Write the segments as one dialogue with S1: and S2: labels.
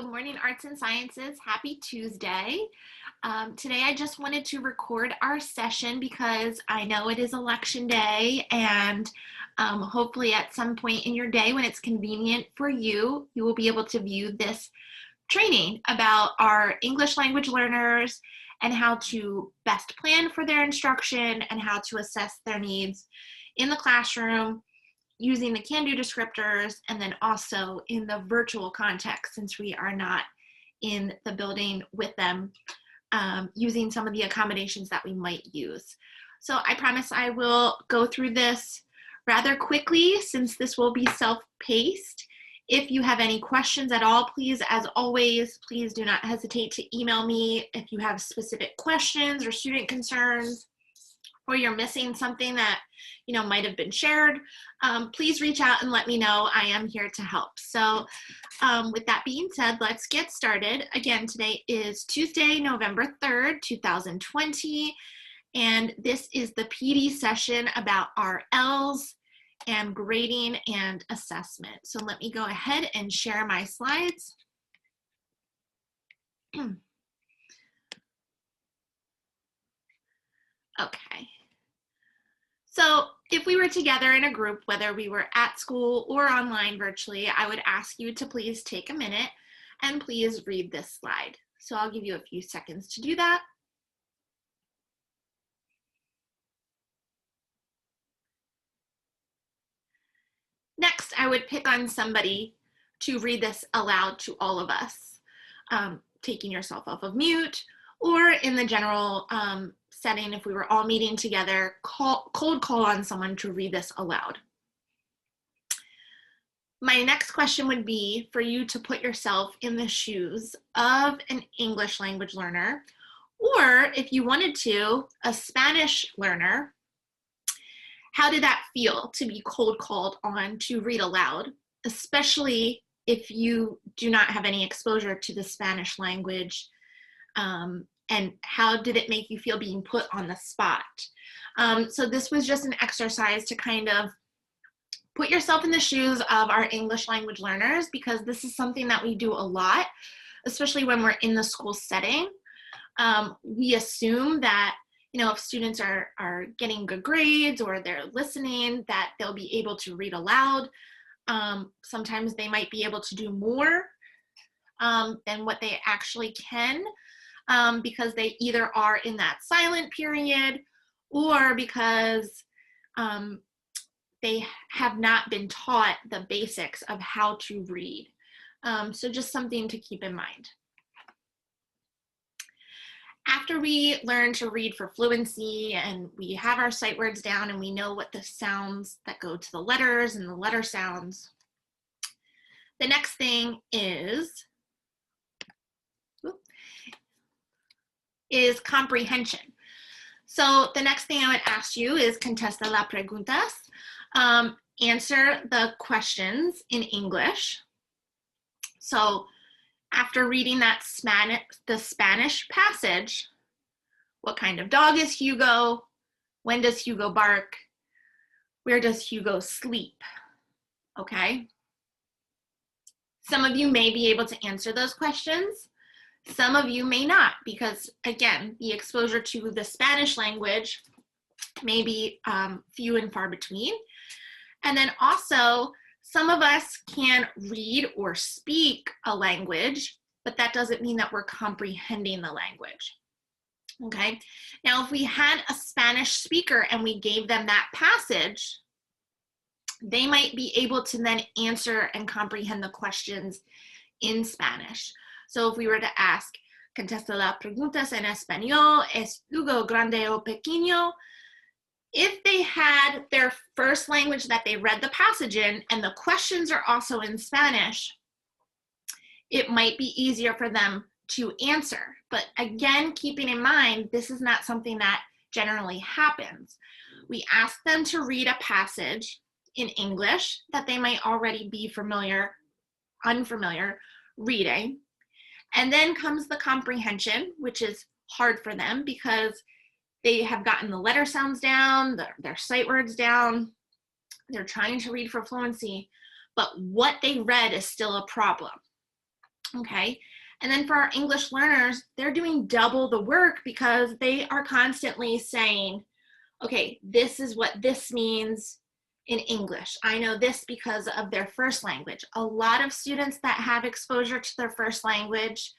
S1: Good morning, Arts and Sciences. Happy Tuesday. Today I just wanted to record our session because I know it is election day, and hopefully at some point in your day when it's convenient for you, you will be able to view this training about our English language learners and how to best plan for their instruction and how to assess their needs in the classroom using the can-do descriptors, and then also in the virtual context since we are not in the building with them, using some of the accommodations that we might use. So I promise I will go through this rather quickly since this will be self-paced. If you have any questions at all, please, as always, please do not hesitate to email me if you have specific questions or student concerns, or you're missing something that might have been shared. Please reach out and let me know. I am here to help. So with that being said, let's get started. Again, today is Tuesday, November 3rd, 2020, and this is the PD session about our L's and grading and assessment. So let me go ahead and share my slides. Okay. So if we were together in a group, whether we were at school or online virtually, I would ask you to please take a minute and please read this slide. So I'll give you a few seconds to do that. Next, I would pick on somebody to read this aloud to all of us, taking yourself off of mute, or in the general setting, if we were all meeting together, cold call on someone to read this aloud. My next question would be for you to put yourself in the shoes of an English language learner, or if you wanted to, a Spanish learner. How did that feel to be cold called on to read aloud, especially if you do not have any exposure to the Spanish language? And how did it make you feel being put on the spot? So this was just an exercise to kind of put yourself in the shoes of our English language learners, because this is something that we do a lot, especially when we're in the school setting. We assume that if students are getting good grades or they're listening, that they'll be able to read aloud. Sometimes they might be able to do more than what they actually can, because they either are in that silent period or because they have not been taught the basics of how to read. So just something to keep in mind. After we learn to read for fluency and we have our sight words down and we know what the sounds that go to the letters and the letter sounds, the next thing is comprehension. So the next thing I would ask you is contesta las preguntas. Answer the questions in English. So after reading that the Spanish passage, what kind of dog is Hugo? When does Hugo bark? Where does Hugo sleep? Okay. Some of you may be able to answer those questions. Some of you may not, because again, the exposure to the Spanish language may be few and far between. And then also, some of us can read or speak a language, but that doesn't mean that we're comprehending the language. Okay, now if we had a Spanish speaker and we gave them that passage, they might be able to then answer and comprehend the questions in Spanish. So if we were to ask, contesta las preguntas en español, ¿es Hugo grande o pequeño? If they had their first language that they read the passage in and the questions are also in Spanish, it might be easier for them to answer. But again, keeping in mind, this is not something that generally happens. We ask them to read a passage in English that they might already be unfamiliar reading. And then comes the comprehension, which is hard for them because they have gotten the letter sounds down, their sight words down, they're trying to read for fluency, but what they read is still a problem. okay? And then for our English learners, they're doing double the work because they are constantly saying, okay, this is what this means in English. I know this because of their first language. A lot of students that have exposure to their first language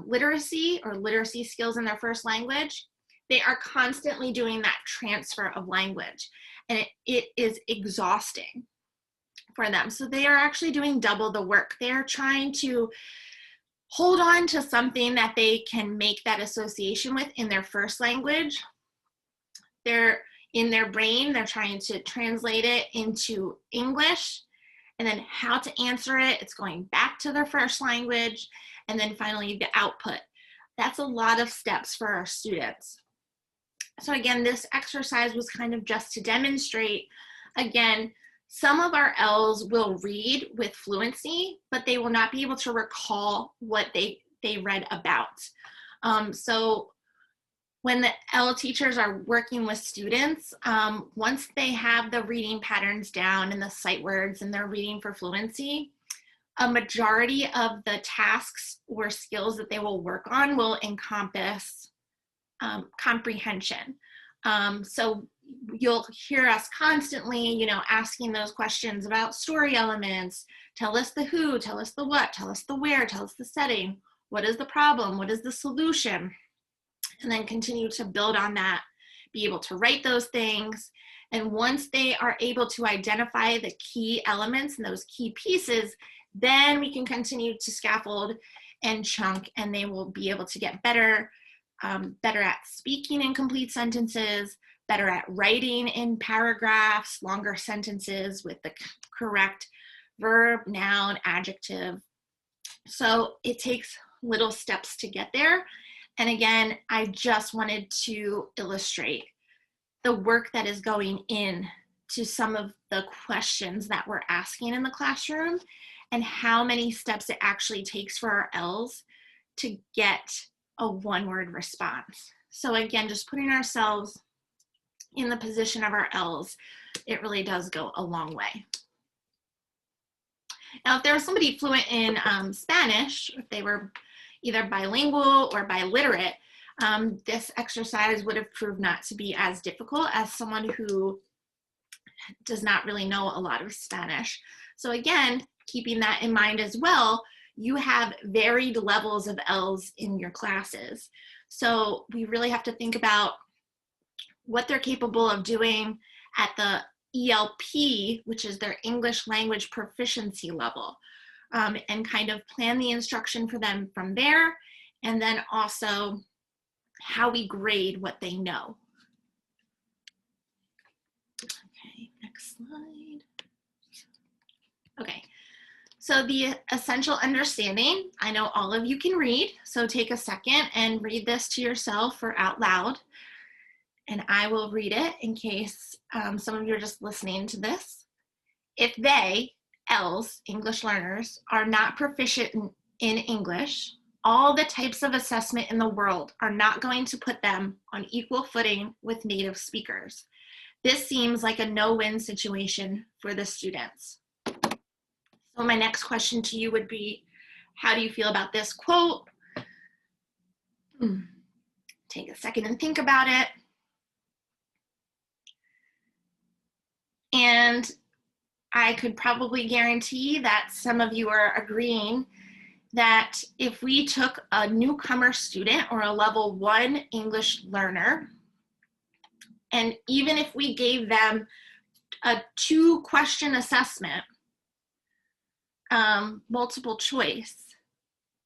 S1: literacy or literacy skills in their first language, they are constantly doing that transfer of language, and it is exhausting for them. So they are actually doing double the work. They are trying to hold on to something that they can make that association with in their first language. They're in their brain, they're trying to translate it into English, and then how to answer it, it's going back to their first language, and then finally the output. That's a lot of steps for our students. So again, this exercise was kind of just to demonstrate, again, some of our L's will read with fluency, but they will not be able to recall what they read about. So when the L teachers are working with students, once they have the reading patterns down and the sight words and they're reading for fluency, a majority of the tasks or skills that they will work on will encompass comprehension. So you'll hear us constantly, asking those questions about story elements. Tell us the who, tell us the what, tell us the where, tell us the setting. What is the problem? What is the solution? And then continue to build on that, be able to write those things. And once they are able to identify the key elements and those key pieces, then we can continue to scaffold and chunk, and they will be able to get better at speaking in complete sentences, better at writing in paragraphs, longer sentences with the correct verb, noun, adjective. So it takes little steps to get there. And again, I just wanted to illustrate the work that is going in to some of the questions that we're asking in the classroom and how many steps it actually takes for our L's to get a one-word response. So again, just putting ourselves in the position of our L's, it really does go a long way. Now, if there was somebody fluent in Spanish, if they were either bilingual or biliterate, this exercise would have proved not to be as difficult as someone who does not really know a lot of Spanish. So again, keeping that in mind as well, you have varied levels of L's in your classes. So we really have to think about what they're capable of doing at the ELP, which is their English language proficiency level, and kind of plan the instruction for them from there, and then also how we grade what they know. Okay, next slide. Okay, so the essential understanding, I know all of you can read, so take a second and read this to yourself or out loud, and I will read it in case some of you are just listening to this. If they, L's, English learners, are not proficient in English, all the types of assessment in the world are not going to put them on equal footing with native speakers. This seems like a no-win situation for the students. So my next question to you would be, how do you feel about this quote? Take a second and think about it. And I could probably guarantee that some of you are agreeing that if we took a newcomer student or a level 1 English learner, and even if we gave them a 2-question assessment, multiple choice,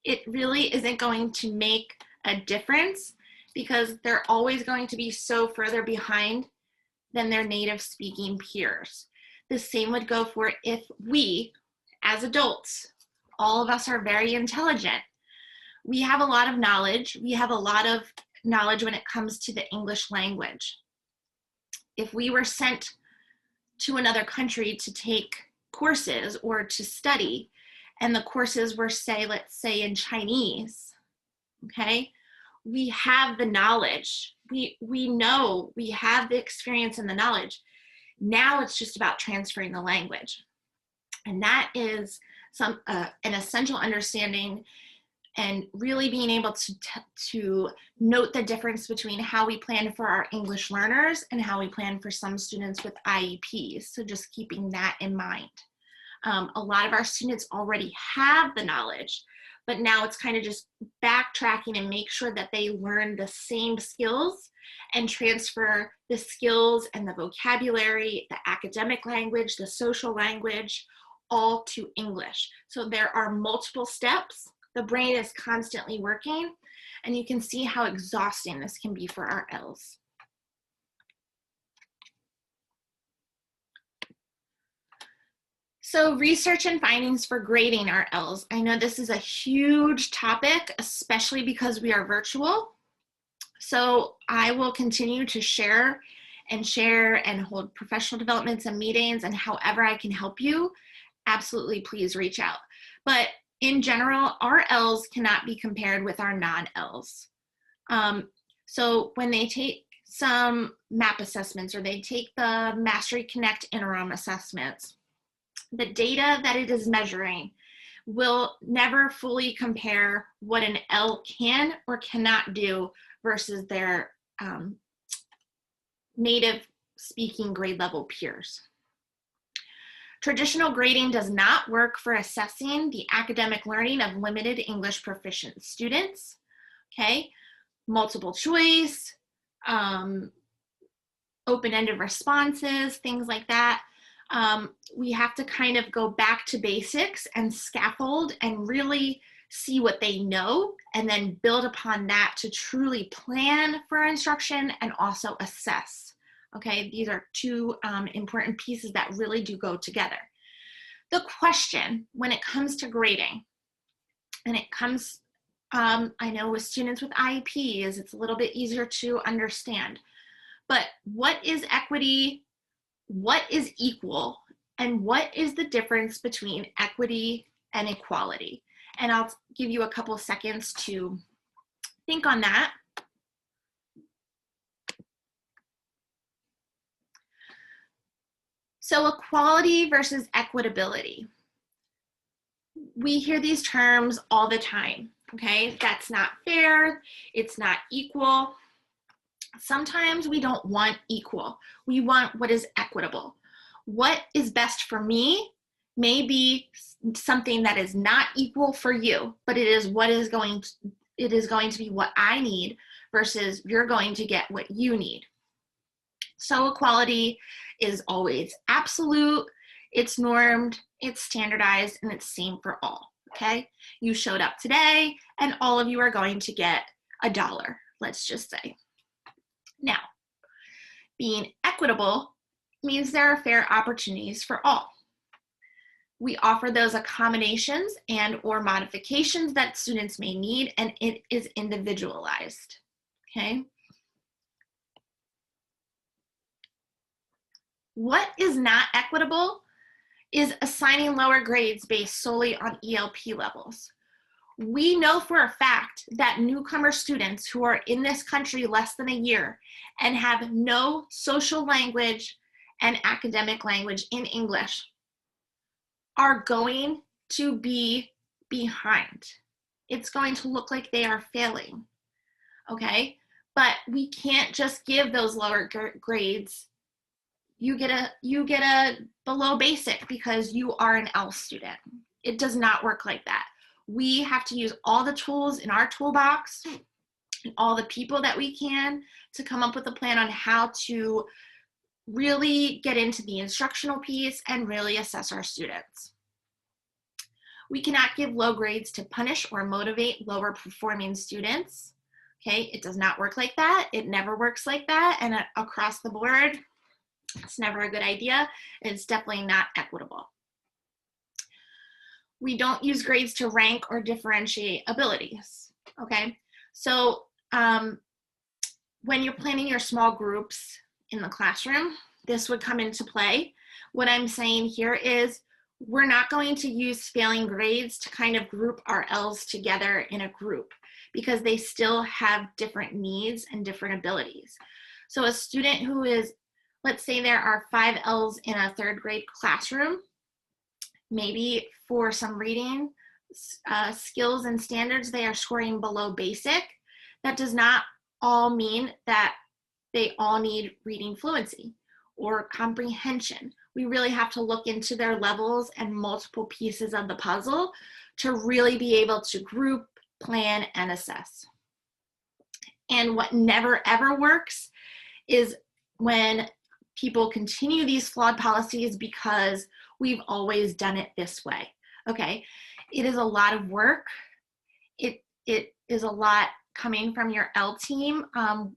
S1: it really isn't going to make a difference because they're always going to be so further behind than their native speaking peers. The same would go for if we, as adults, all of us are very intelligent. We have a lot of knowledge. We have a lot of knowledge when it comes to the English language. If we were sent to another country to take courses or to study, and the courses were, let's say in Chinese, okay? We have the knowledge. We know, we have the experience and the knowledge. Now it's just about transferring the language. And that is an essential understanding and really being able to note the difference between how we plan for our English learners and how we plan for some students with IEPs. So just keeping that in mind. A lot of our students already have the knowledge, but now it's kind of just backtracking and make sure that they learn the same skills and transfer the skills and the vocabulary, the academic language, the social language, all to English. So there are multiple steps. The brain is constantly working, and you can see how exhausting this can be for our Ls. So research and findings for grading our Ls. I know this is a huge topic, especially because we are virtual. So I will continue to share and hold professional developments and meetings, and however I can help you, absolutely please reach out. But in general, our Ls cannot be compared with our non-Ls. So when they take some MAP assessments or they take the Mastery Connect interim assessments, the data that it is measuring will never fully compare what an L can or cannot do versus their native speaking grade level peers. Traditional grading does not work for assessing the academic learning of limited English proficient students, okay? Multiple choice, open-ended responses, things like that. We have to kind of go back to basics and scaffold and really see what they know and then build upon that to truly plan for instruction and also assess. Okay, these are two important pieces that really do go together. The question when it comes to grading, and it comes, I know with students with IEPs, it's a little bit easier to understand, but what is equity, what is equal, and what is the difference between equity and equality? And I'll give you a couple seconds to think on that. So equality versus equitability. We hear these terms all the time, okay? That's not fair, it's not equal. Sometimes we don't want equal. We want what is equitable. What is best for me may be something that is not equal for you, but it is going to be what I need versus you're going to get what you need. So equality is always absolute, it's normed, it's standardized, and it's same for all, okay? You showed up today and all of you are going to get $1, let's just say. Now, being equitable means there are fair opportunities for all. We offer those accommodations and or modifications that students may need, and it is individualized, okay? What is not equitable is assigning lower grades based solely on ELP levels. We know for a fact that newcomer students who are in this country less than a year and have no social language and academic language in English are going to be behind. It's going to look like they are failing, okay? But we can't just give those lower grades. You get a below basic because you are an L student. It does not work like that. We have to use all the tools in our toolbox and all the people that we can to come up with a plan on how to really get into the instructional piece and really assess our students. We cannot give low grades to punish or motivate lower performing students. Okay, it does not work like that. It never works like that. And across the board, it's never a good idea. It's definitely not equitable. We don't use grades to rank or differentiate abilities, okay? So when you're planning your small groups in the classroom, this would come into play. What I'm saying here is we're not going to use failing grades to kind of group our Ls together in a group because they still have different needs and different abilities. So a student who is, let's say there are 5 Ls in a 3rd grade classroom, Maybe for some reading skills and standards, they are scoring below basic. That does not all mean that they all need reading fluency or comprehension. We really have to look into their levels and multiple pieces of the puzzle to really be able to group, plan, and assess. And what never ever works is when people continue these flawed policies because we've always done it this way. Okay, it is a lot of work. It is a lot coming from your L team.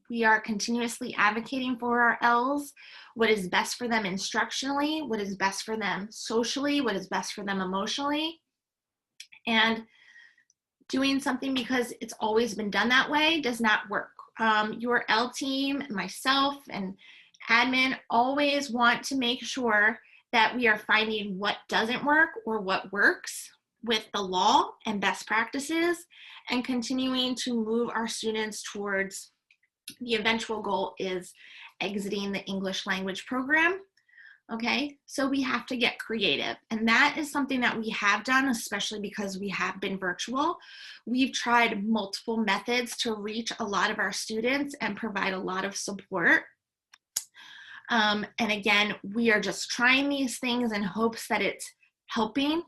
S1: We are continuously advocating for our Ls, what is best for them instructionally, what is best for them socially, what is best for them emotionally. And doing something because it's always been done that way does not work. Your L team, myself, and admin always want to make sure that we are finding what doesn't work or what works with the law and best practices, and continuing to move our students towards the eventual goal is exiting the English language program. Okay, so we have to get creative, and that is something that we have done, especially because we have been virtual. We've tried multiple methods to reach a lot of our students and provide a lot of support. And again, we are just trying these things in hopes that it's helping.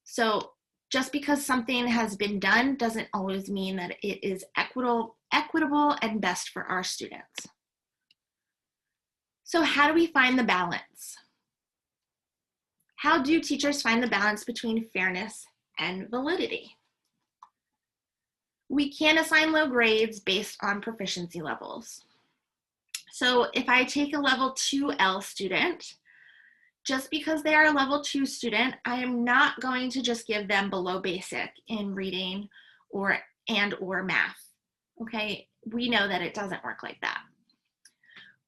S1: So just because something has been done doesn't always mean that it is equitable and best for our students. So how do we find the balance? How do teachers find the balance between fairness and validity? We can assign low grades based on proficiency levels. So if I take a level 2L student, just because they are a level 2 student, I am not going to just give them below basic in reading or math. Okay, we know that it doesn't work like that.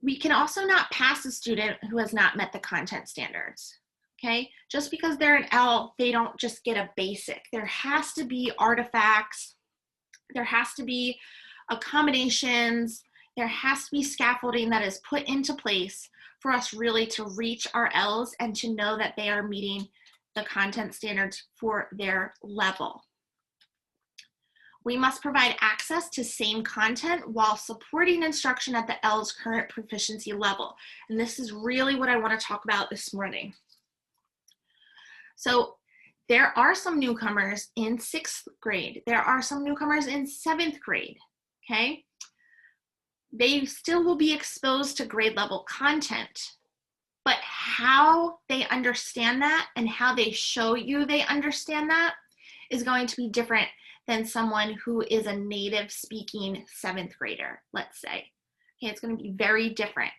S1: We can also not pass a student who has not met the content standards. Okay, just because they're an L, they don't just get a basic. There has to be artifacts, there has to be accommodations, there has to be scaffolding that is put into place for us really to reach our Ls and to know that they are meeting the content standards for their level. We must provide access to same content while supporting instruction at the L's current proficiency level. And this is really what I want to talk about this morning. So there are some newcomers in 6th grade. There are some newcomers in 7th grade, okay? They still will be exposed to grade level content, but how they understand that and how they show you they understand that is going to be different than someone who is a native speaking 7th grader, let's say. Okay, it's going to be very different.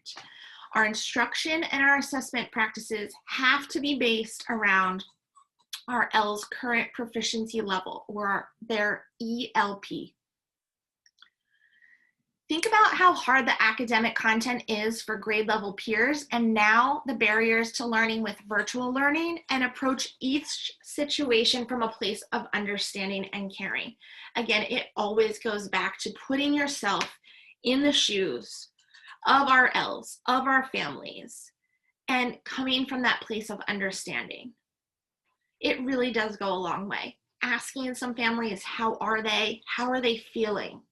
S1: Our instruction and our assessment practices have to be based around our L's current proficiency level, or their ELP. Think about how hard the academic content is for grade level peers, and now the barriers to learning with virtual learning, and approach each situation from a place of understanding and caring. Again, it always goes back to putting yourself in the shoes of our Ls, of our families, and coming from that place of understanding. It really does go a long way. Asking some families, how are they? How are they feeling?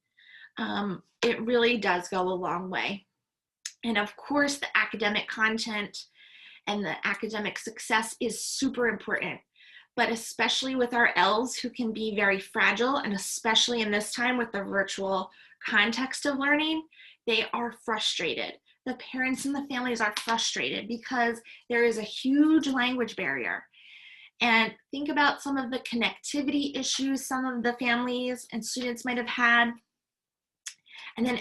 S1: It really does go a long way. And of course, the academic content and the academic success is super important, but especially with our Ls who can be very fragile, and especially in this time with the virtual context of learning, they are frustrated. The parents and the families are frustrated because there is a huge language barrier. And think about some of the connectivity issues some of the families and students might have had. And then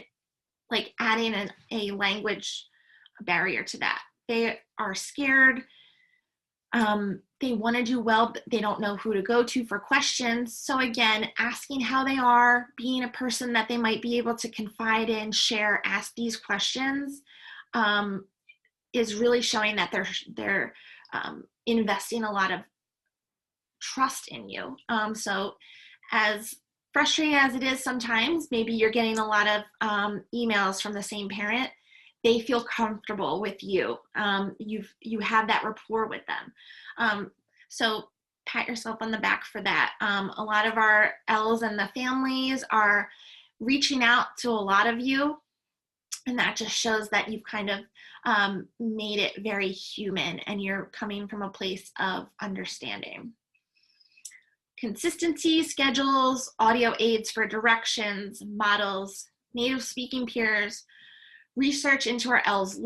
S1: like adding a language barrier to that. They are scared. They want to do well, but they don't know who to go to for questions. So again, asking how they are, being a person that they might be able to confide in, share, ask these questions is really showing that they're investing a lot of trust in you. So as frustrating as it is sometimes, maybe you're getting a lot of emails from the same parent. they feel comfortable with you. You have that rapport with them. So pat yourself on the back for that. A lot of our L's and the families are reaching out to a lot of you, and that just shows that you've kind of made it very human and you're coming from a place of understanding. Consistency, schedules, audio aids for directions, models, native speaking peers, research into our L's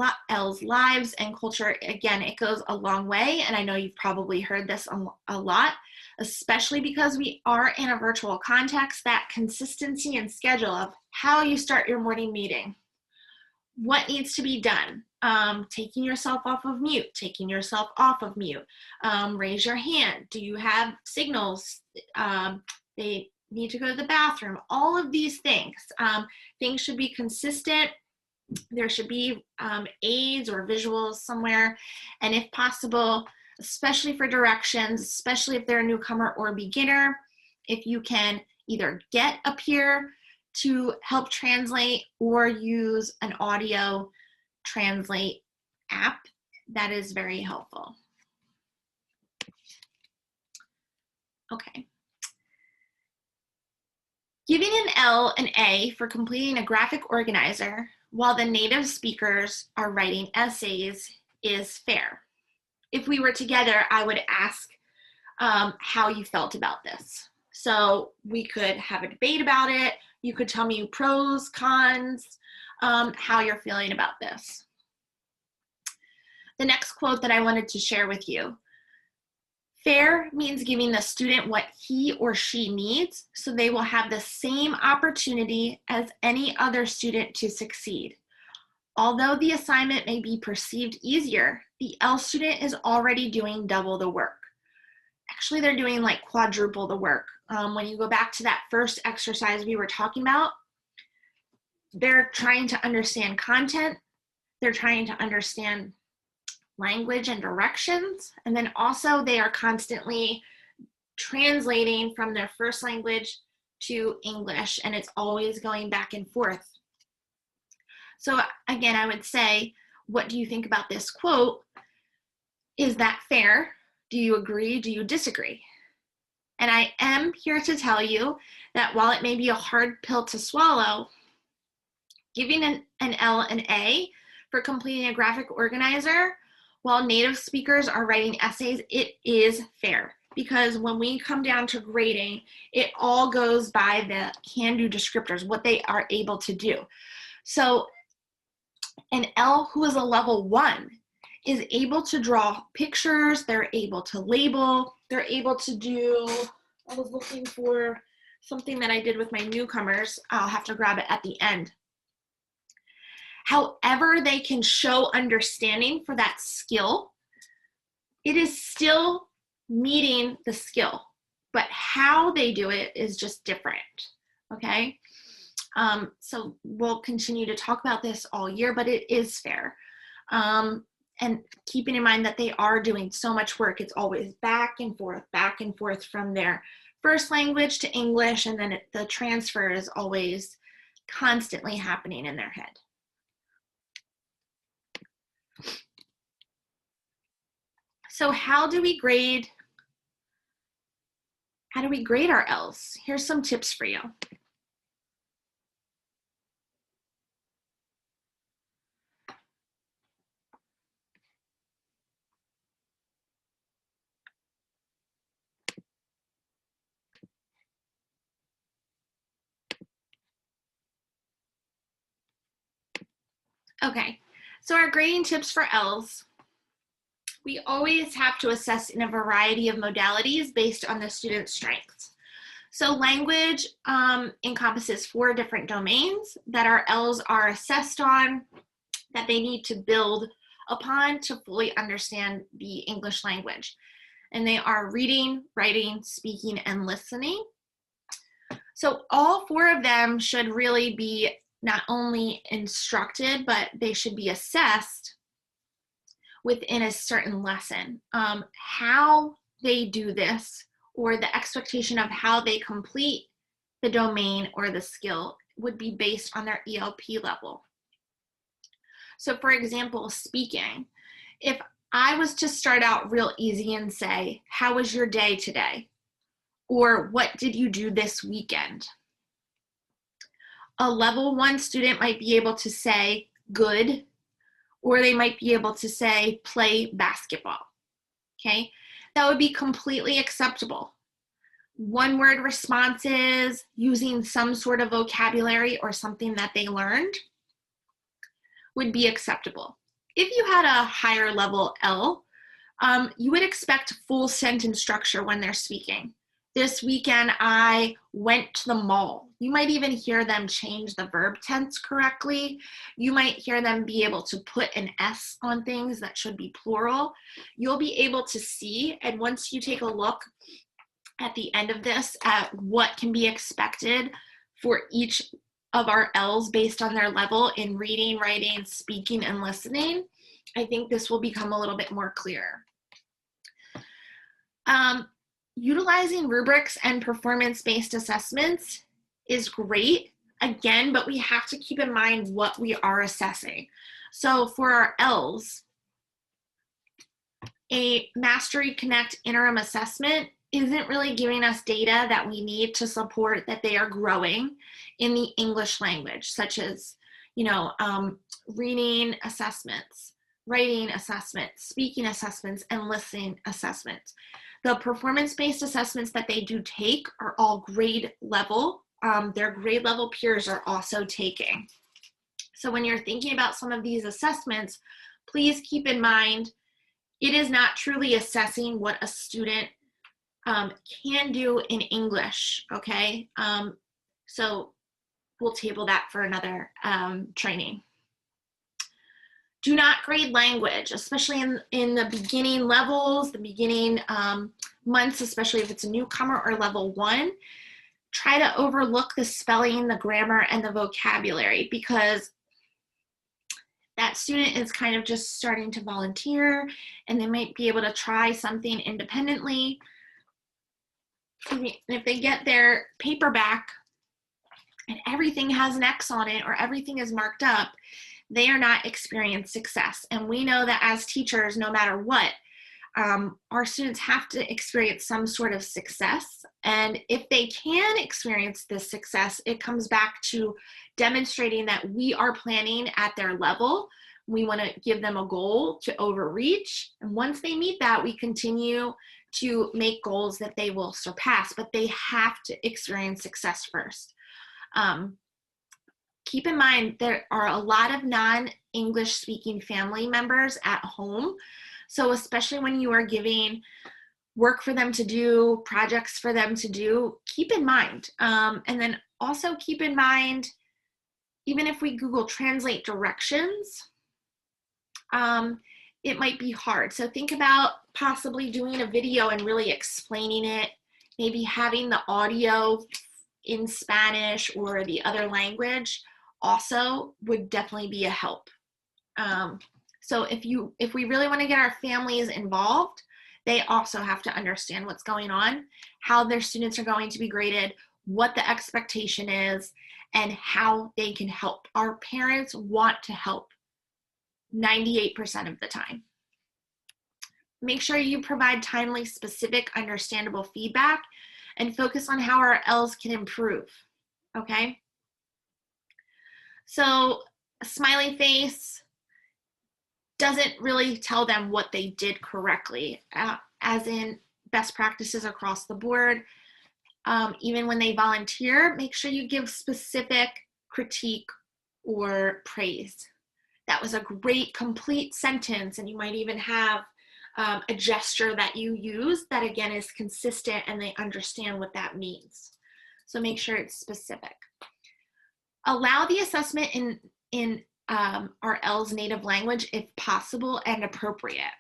S1: lives and culture. Again, it goes a long way, and I know you've probably heard this a lot, especially because we are in a virtual context. That consistency and schedule of how you start your morning meeting, what needs to be done, taking yourself off of mute, taking yourself off of mute, raise your hand, do you have signals, they need to go to the bathroom, all of these things. Things should be consistent. There should be aids or visuals somewhere, and if possible, especially for directions, especially if they're a newcomer or a beginner, if you can either get a peer to help translate or use an audio translate app, that is very helpful. Okay. Giving an L an A for completing a graphic organizer while the native speakers are writing essays is fair. If we were together, I would ask how you felt about this. So we could have a debate about it. You could tell me pros, cons, how you're feeling about this. The next quote that I wanted to share with you. Fair means giving the student what he or she needs so they will have the same opportunity as any other student to succeed. Although the assignment may be perceived easier, the L student is already doing double the work. Actually, they're doing like quadruple the work. When you go back to that first exercise we were talking about, they're trying to understand content, they're trying to understand language and directions, and then also they are constantly translating from their first language to English, and it's always going back and forth. So again, I would say, what do you think about this quote? Is that fair? Do you agree? Do you disagree? And I am here to tell you that while it may be a hard pill to swallow, giving an L an A for completing a graphic organizer while native speakers are writing essays, it is fair. Because when we come down to grading, it all goes by the can-do descriptors, what they are able to do. So an L who is a level 1 is able to draw pictures, they're able to label, they're able to do, I was looking for something that I did with my newcomers, I'll have to grab it at the end. However they can show understanding for that skill, it is still meeting the skill, but how they do it is just different, okay? So we'll continue to talk about this all year, but it is fair. And keeping in mind that they are doing so much work, it's always back and forth from their first language to English, and then the transfer is always constantly happening in their head. So how do we grade our L's? Here's some tips for you. Okay, so our grading tips for L's. We always have to assess in a variety of modalities based on the student's strengths. So language encompasses 4 different domains that our L's are assessed on, that they need to build upon to fully understand the English language. And they are reading, writing, speaking, and listening. So all 4 of them should really be not only instructed, but they should be assessed within a certain lesson. How they do this, or the expectation of how they complete the domain or the skill, would be based on their ELP level. So for example, speaking, if I was to start out real easy and say, how was your day today? Or what did you do this weekend? A level 1 student might be able to say good, or they might be able to say play basketball, okay? That would be completely acceptable. One-word responses, using some sort of vocabulary or something that they learned would be acceptable. If you had a higher level L, you would expect full sentence structure when they're speaking. This weekend, I went to the mall. You might even hear them change the verb tense correctly. You might hear them be able to put an S on things that should be plural. You'll be able to see, and once you take a look at the end of this at what can be expected for each of our L's based on their level in reading, writing, speaking, and listening, I think this will become a little bit more clear. Utilizing rubrics and performance-based assessments is great, again, but we have to keep in mind what we are assessing. So for our L's, a Mastery Connect interim assessment isn't really giving us data that we need to support that they are growing in the English language, such as, reading assessments, writing assessments, speaking assessments, and listening assessments. The performance-based assessments that they do take are all grade level. Their grade level peers are also taking. So when you're thinking about some of these assessments, please keep in mind, it is not truly assessing what a student can do in English, okay? So we'll table that for another training. Do not grade language, especially in the beginning levels, the beginning months, especially if it's a newcomer or level 1. Try to overlook the spelling, the grammar, and the vocabulary, because that student is kind of just starting to volunteer and they might be able to try something independently. And if they get their paper back and everything has an X on it or everything is marked up, they are not experiencing success. And we know that as teachers, no matter what, our students have to experience some sort of success. And if they can experience this success, it comes back to demonstrating that we are planning at their level. We want to give them a goal to overreach. And once they meet that, we continue to make goals that they will surpass, but they have to experience success first. Keep in mind, there are a lot of non-English speaking family members at home. So especially when you are giving work for them to do, projects for them to do, keep in mind. And then also keep in mind, even if we Google Translate directions, it might be hard. So think about possibly doing a video and really explaining it, maybe having the audio in Spanish or the other language also would definitely be a help. So if we really want to get our families involved, they also have to understand what's going on, how their students are going to be graded, what the expectation is, and how they can help. Our parents want to help 98% of the time. Make sure you provide timely, specific, understandable feedback and focus on how our L's can improve, okay? So a smiley face doesn't really tell them what they did correctly, as in best practices across the board. Even when they volunteer, make sure you give specific critique or praise. That was a great, complete sentence, and you might even have a gesture that you use that, again, is consistent and they understand what that means. So make sure it's specific. Allow the assessment in our L's native language if possible and appropriate.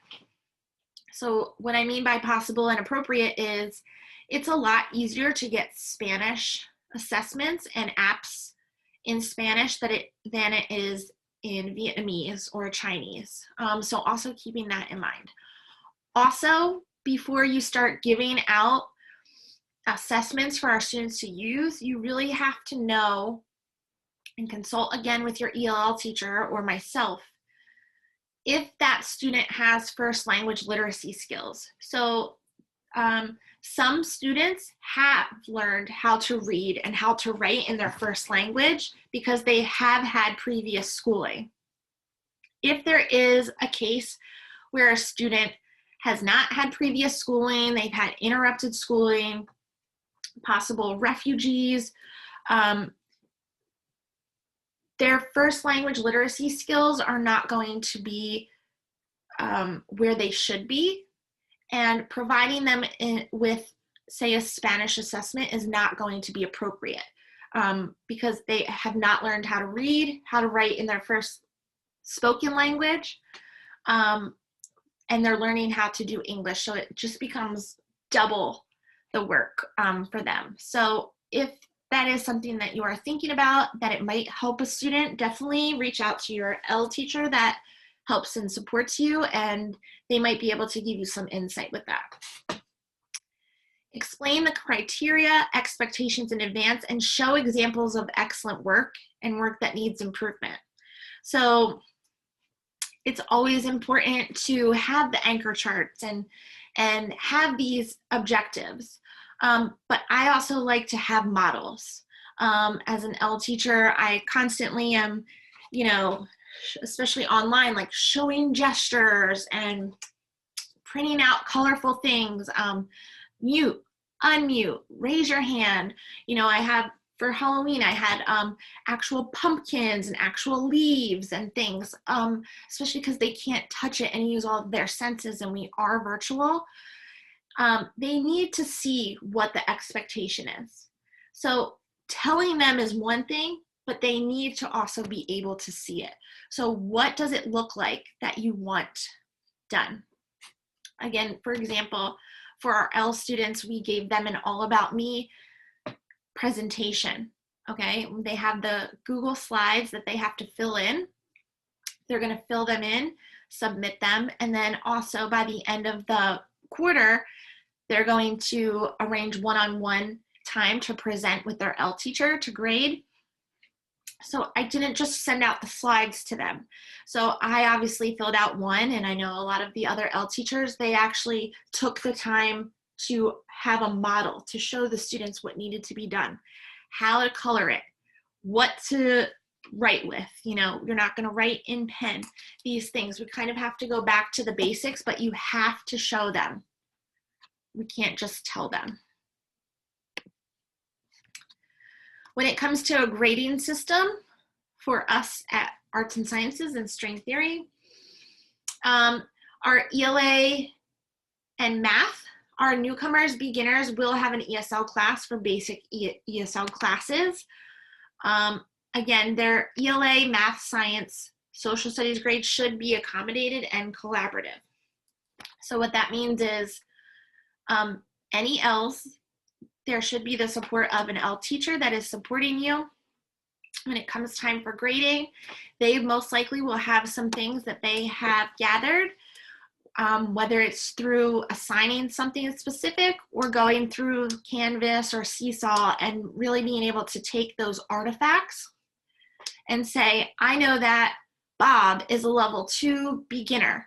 S1: So what I mean by possible and appropriate is it's a lot easier to get Spanish assessments and apps in Spanish than it is in Vietnamese or Chinese. So also keeping that in mind. Also, before you start giving out assessments for our students to use, you really have to know and consult again with your ELL teacher or myself if that student has first language literacy skills. So some students have learned how to read and how to write in their first language because they have had previous schooling. If there is a case where a student has not had previous schooling, they've had interrupted schooling, possible refugees, their first language literacy skills are not going to be where they should be, and providing them with, say, a Spanish assessment is not going to be appropriate because they have not learned how to read, how to write in their first spoken language, and they're learning how to do English, so it just becomes double the work for them. So if that is something that you are thinking about, that it might help a student, definitely reach out to your L teacher that helps and supports you, and they might be able to give you some insight with that. Explain the criteria, expectations in advance, and show examples of excellent work and work that needs improvement. So it's always important to have the anchor charts and have these objectives. But I also like to have models. As an L teacher, I constantly am, especially online, like showing gestures and printing out colorful things, mute, unmute, raise your hand. I have, for Halloween, I had actual pumpkins and actual leaves and things, especially because they can't touch it and use all of their senses and we are virtual. They need to see what the expectation is. So telling them is one thing, but they need to also be able to see it. So what does it look like that you want done? Again, for example, for our L students, we gave them an All About Me presentation, okay? They have the Google Slides that they have to fill in. They're gonna fill them in, submit them, and then also by the end of the quarter, they're going to arrange one-on-one time to present with their L teacher to grade. So I didn't just send out the slides to them. So I obviously filled out one, and I know a lot of the other L teachers, they actually took the time to have a model to show the students what needed to be done, how to color it, what to write with. You're not going to write in pen, these things. We kind of have to go back to the basics, but you have to show them. We can't just tell them. When it comes to a grading system for us at Arts and Sciences and String Theory, our ELA and math, our newcomers, beginners will have an ESL class for basic ESL classes. Again, their ELA, math, science, social studies grades should be accommodated and collaborative. So what that means is any Ls, there should be the support of an L teacher that is supporting you. When it comes time for grading, they most likely will have some things that they have gathered, whether it's through assigning something specific or going through Canvas or Seesaw and really being able to take those artifacts and say, I know that Bob is a level 2 beginner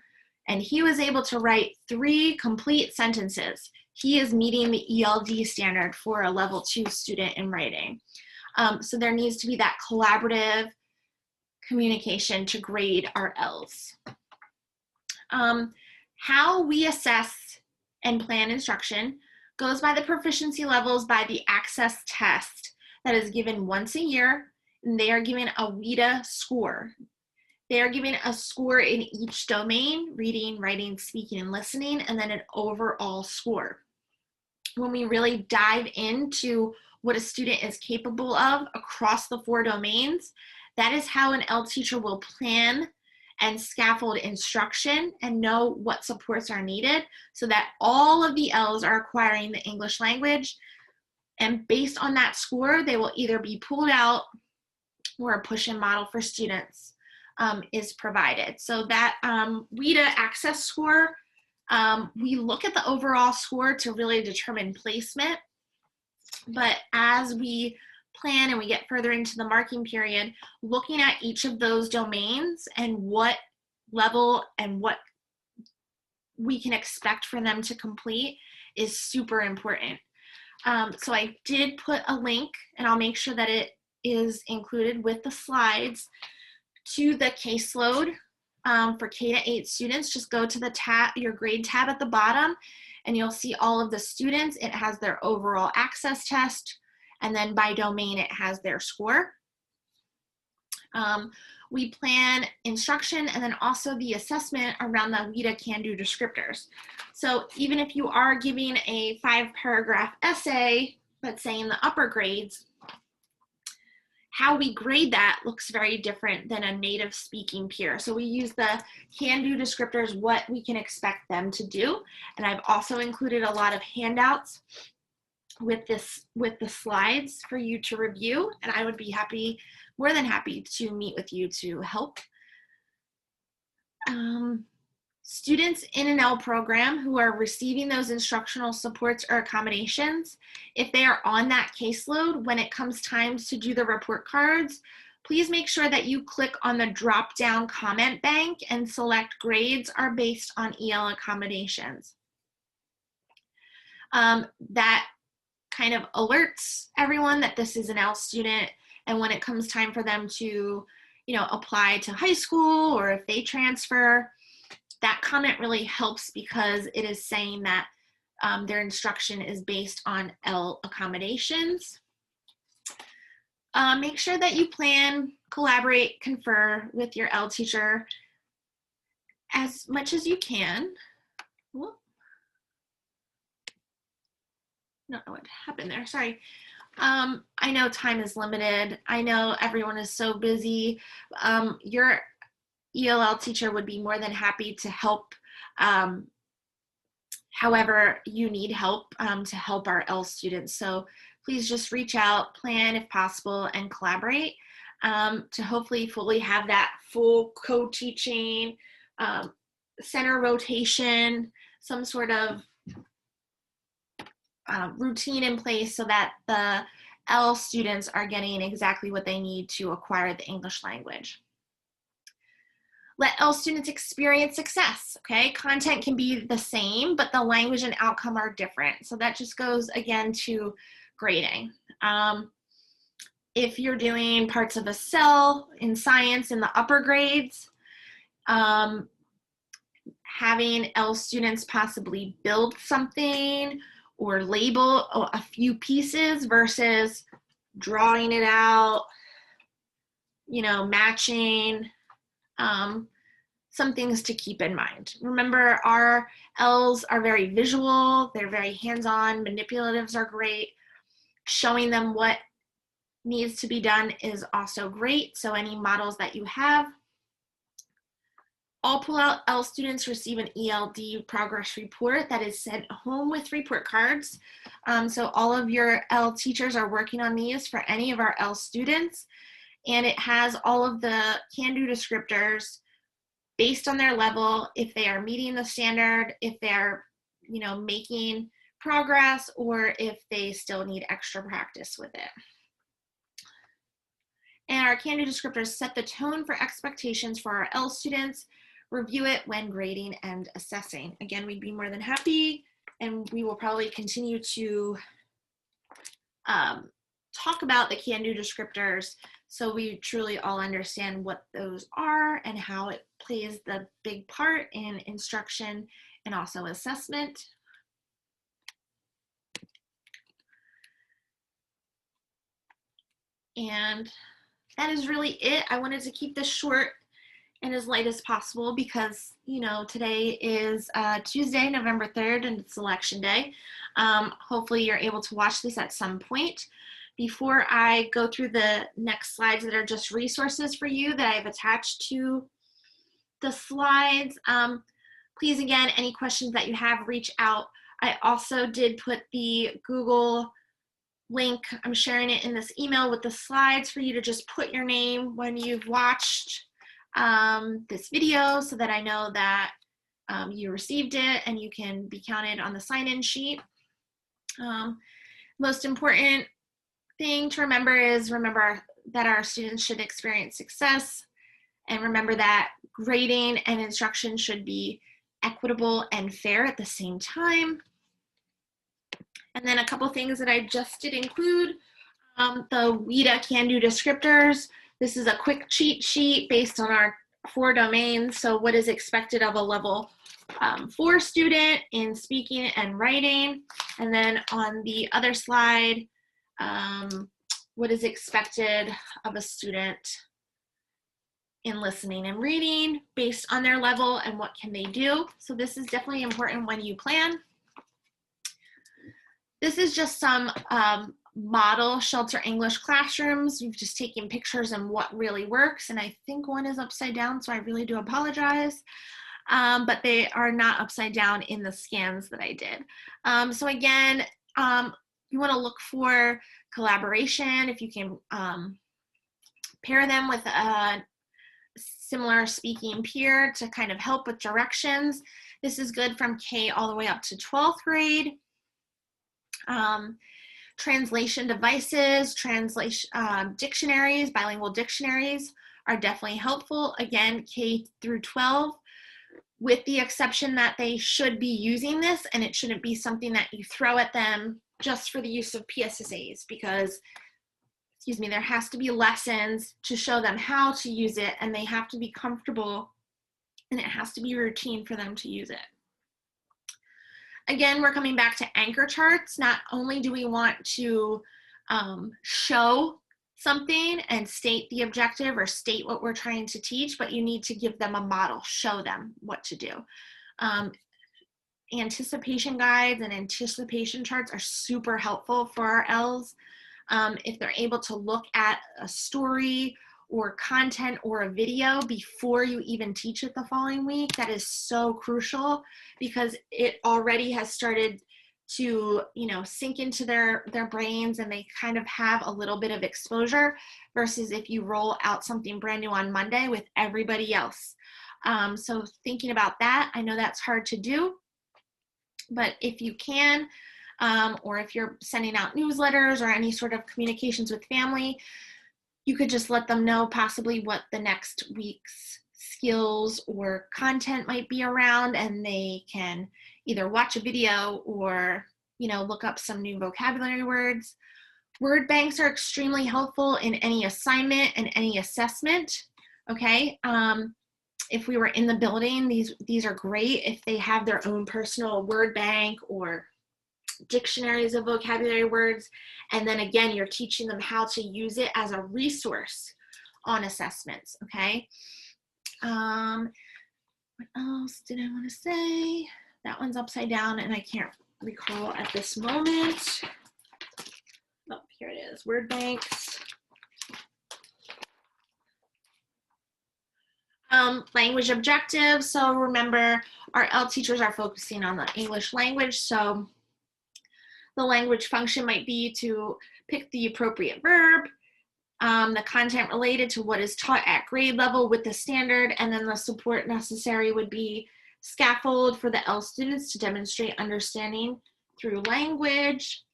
S1: and he was able to write 3 complete sentences. He is meeting the ELD standard for a level 2 student in writing. So there needs to be that collaborative communication to grade our Ls. How we assess and plan instruction goes by the proficiency levels by the Access test that is given once a year, and they are given a WIDA score. They are given a score in each domain: reading, writing, speaking, and listening, and then an overall score. When we really dive into what a student is capable of across the 4 domains, that is how an L teacher will plan and scaffold instruction and know what supports are needed so that all of the Ls are acquiring the English language. And based on that score, they will either be pulled out or a push-in model for students is provided. So that WIDA Access score, we look at the overall score to really determine placement. But as we plan and we get further into the marking period, looking at each of those domains and what level and what we can expect for them to complete is super important. So I did put a link, and I'll make sure that it is included with the slides, to the caseload for K-8 students. Just go to the tab, your grade tab at the bottom, and you'll see all of the students. It has their overall access test, and then by domain it has their score. We plan instruction and then also the assessment around the WIDA can-do descriptors. So even if you are giving a 5-paragraph essay, let's say in the upper grades, how we grade that looks very different than a native speaking peer. So we use the can-do descriptors, what we can expect them to do. And I've also included a lot of handouts with the slides for you to review, and I would be more than happy to meet with you to help. Students in an L program who are receiving those instructional supports or accommodations, if they are on that caseload, when it comes time to do the report cards, please make sure that you click on the drop-down comment bank and select grades are based on EL accommodations. That kind of alerts everyone that this is an L student, and when it comes time for them to, apply to high school or if they transfer, that comment really helps because it is saying that their instruction is based on L accommodations. Make sure that you plan, collaborate, confer with your L teacher as much as you can. Whoop. I don't know what happened there, sorry. I know time is limited. I know everyone is so busy. Your ELL teacher would be more than happy to help however you need help to help our L students. So please just reach out, plan if possible, and collaborate to hopefully fully have that full co-teaching, center rotation, some sort of routine in place so that the L students are getting exactly what they need to acquire the English language. Let L students experience success, okay? Content can be the same, but the language and outcome are different. So that just goes again to grading. If you're doing parts of a cell in science in the upper grades, having L students possibly build something or label a few pieces versus drawing it out, matching, some things to keep in mind. Remember, our Ls are very visual, they're very hands-on, manipulatives are great. Showing them what needs to be done is also great, so any models that you have. All Pull-Out L students receive an ELD progress report that is sent home with report cards. So all of your L teachers are working on these for any of our L students, and it has all of the can-do descriptors based on their level, if they are meeting the standard, if they're, making progress, or if they still need extra practice with it. And our can-do descriptors set the tone for expectations for our L students. Review it when grading and assessing. Again, we'd be more than happy, and we will probably continue to talk about the can-do descriptors so we truly all understand what those are and how it plays the big part in instruction and also assessment. And that is really it. I wanted to keep this short and as light as possible because, today is Tuesday, November 3rd, and it's election day. Hopefully you're able to watch this at some point. Before I go through the next slides that are just resources for you that I've attached to the slides, please, again, any questions that you have, reach out. I also did put the Google link. I'm sharing it in this email with the slides for you to just put your name when you've watched this video so that I know that you received it and you can be counted on the sign-in sheet. Most important thing to remember is that our students should experience success And remember that grading and instruction should be equitable and fair at the same time. And then a couple things that I just did include, the WIDA can-do descriptors. This is a quick cheat sheet based on our 4 domains. So what is expected of a level 4 student in speaking and writing. And then on the other slide, what is expected of a student in listening and reading based on their level and what can they do. So this is definitely important when you plan. This is just some model shelter English classrooms. We've just taken pictures and what really works. And I think one is upside down, so I really do apologize. But they are not upside down in the scans that I did. So again, you want to look for collaboration. If you can pair them with a similar speaking peer to kind of help with directions. This is good from K all the way up to 12th grade. Translation devices, dictionaries, bilingual dictionaries are definitely helpful. Again, K through 12, with the exception that they should be using this, and it shouldn't be something that you throw at them just for the use of PSSAs, because, excuse me, there has to be lessons to show them how to use it, and they have to be comfortable, and it has to be routine for them to use it. Again, we're coming back to anchor charts. Not only do we want to show something and state the objective or state what we're trying to teach, but you need to give them a model, show them what to do. Anticipation guides and anticipation charts are super helpful for our Ls. If they're able to look at a story or content or a video before you even teach it the following week, that is so crucial, because it already has started to, sink into their brains, and they kind of have a little bit of exposure, versus if you roll out something brand new on Monday with everybody else. So thinking about that, I know that's hard to do, but if you can, or if you're sending out newsletters or any sort of communications with family, you could just let them know possibly what the next week's skills or content might be around, and they can either watch a video or, look up some new vocabulary words. Word banks are extremely helpful in any assignment and any assessment, okay? If we were in the building, these are great if they have their own personal word bank or dictionaries of vocabulary words, and then again, you're teaching them how to use it as a resource on assessments, okay? What else did I want to say? That one's upside down and I can't recall at this moment. Oh, here it is, word banks. Language objectives. So remember, our L teachers are focusing on the English language, so the language function might be to pick the appropriate verb, the content related to what is taught at grade level with the standard, and then the support necessary would be scaffold for the L students to demonstrate understanding through language,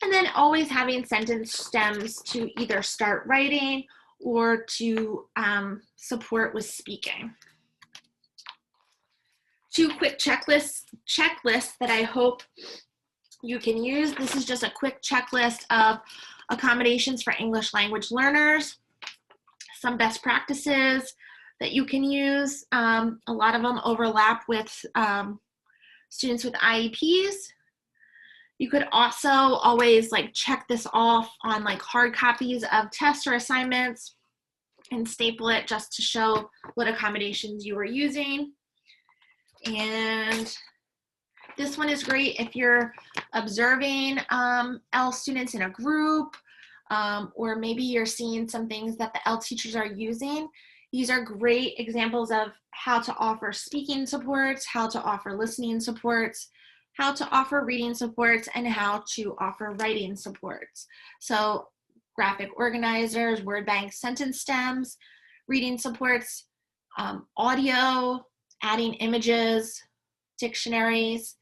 S1: and then always having sentence stems to either start writing or to support with speaking. 2 quick checklists that I hope you can use. This is just a quick checklist of accommodations for English language learners, some best practices that you can use. A lot of them overlap with students with IEPs. You could also always check this off on hard copies of tests or assignments and staple it just to show what accommodations you were using. And this one is great if you're observing L students in a group, or maybe you're seeing some things that the L teachers are using. These are great examples of how to offer speaking supports, how to offer listening supports, how to offer reading supports, and how to offer writing supports. So graphic organizers, word banks, sentence stems, reading supports, audio, adding images, dictionaries,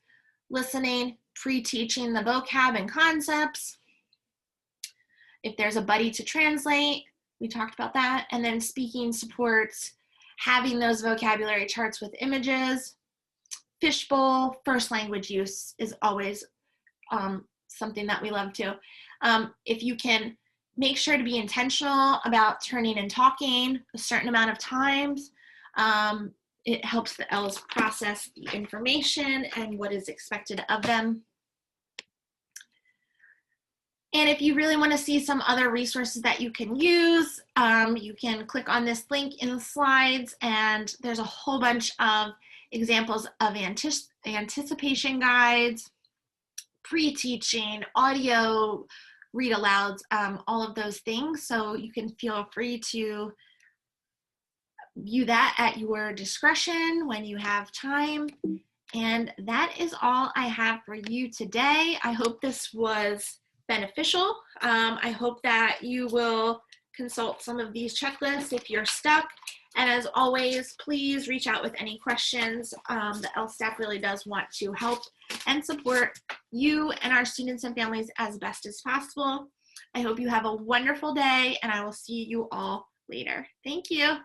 S1: listening, pre-teaching the vocab and concepts. If there's a buddy to translate, we talked about that. And then speaking supports having those vocabulary charts with images. Fishbowl, first language use is always something that we love too. If you can make sure to be intentional about turning and talking a certain amount of times, it helps the L's process the information and what is expected of them. And if you really want to see some other resources that you can use, you can click on this link in the slides, and there's a whole bunch of examples of anticipation guides, pre-teaching, audio read alouds, all of those things. So you can feel free to view that at your discretion when you have time. And that is all I have for you today. I hope this was beneficial. I hope that you will consult some of these checklists if you're stuck. And as always, please reach out with any questions. The ELS staff really does want to help and support you and our students and families as best as possible. I hope you have a wonderful day, and I will see you all later. Thank you.